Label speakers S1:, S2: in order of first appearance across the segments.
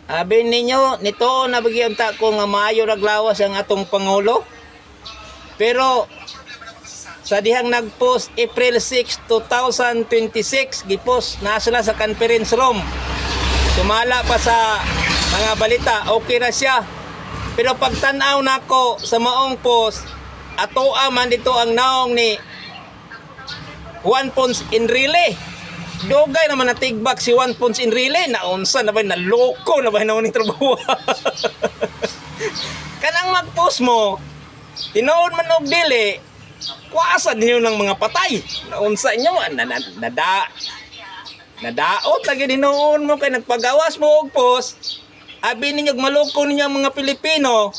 S1: Abi ninyo, nito nabigyan ta ko nga maayo naglawas ang atong Pangulo. Pero sa dihang nagpost April 6, 2026, gipost na sila sa conference room. Sumala pa sa mga balita, okay na siya. Pero pagtanaw nako sa maong post, ato man dito ang naong ni Juan Ponce Enrile. Dugay naman natigbak si Juan Ponce Enrile. Naunsa na ba, naloko na ba na ni trabaho? Kanang mag-post mo, tinuod man og dili, kuwasan niyo ng mga patay. Naunsa inyo, nadaot lagi dinuon mo kay nagpagawas mo og post. Abi ninyo maloko ninyo ang mga Pilipino.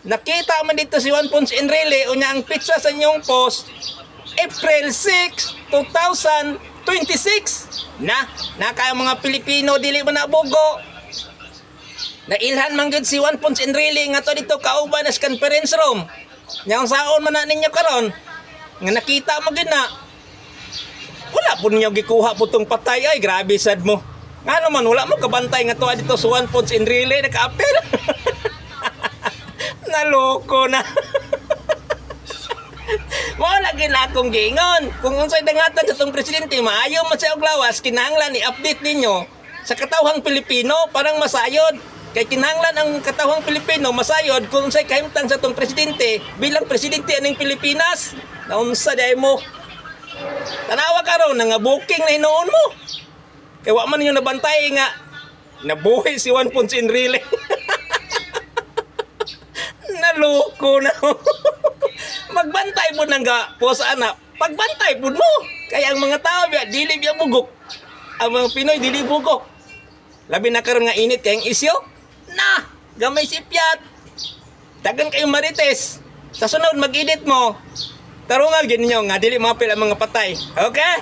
S1: Nakita man dito si Juan Ponce Enrile unya ang pizza sa inyong post April 6, 2026. Na kaya mga Pilipino dili man nabugo. Nailhan man gud si Juan Ponce Enrile nga to dito kauban sa conference room. Yang saon man na ninyo karon nga nakita mo gid na. Wala po ninyo gikuha po tong patay. Ay grabe sad mo. Nga naman wala mo kabantay nga to dito si Juan Ponce Enrile naka-apel. Naloko na. Wala gid akong giingon. Kung unsay dangatan sa tong presidente, maayo man sa og lawas, kinahanglan i-update ninyo sa katawhang Pilipino parang masayod. Kay kinahanglan ang katawhang Pilipino masayod kung unsay kahimtang sa tong presidente bilang presidente aning Pilipinas. Naunsa day mo? Tanawa karon nga booking na hinuon mo. Kay wa man ninyo nabantay nga nabuhi si Juan Ponce Enrile. Naloko na. Magbantay po nang post ana. Pagbantay po mo. Kaya ang mga tao biya dili biya bugok. Ang mga Pinoy dili bugok. Labi na karon nga init kayong isyo. Na, gamay sipyat. Dagan kayong marites. Sa sunod mag-edit mo. Tarungal gid ninyo nga dili mapil ang mga patay. Okay?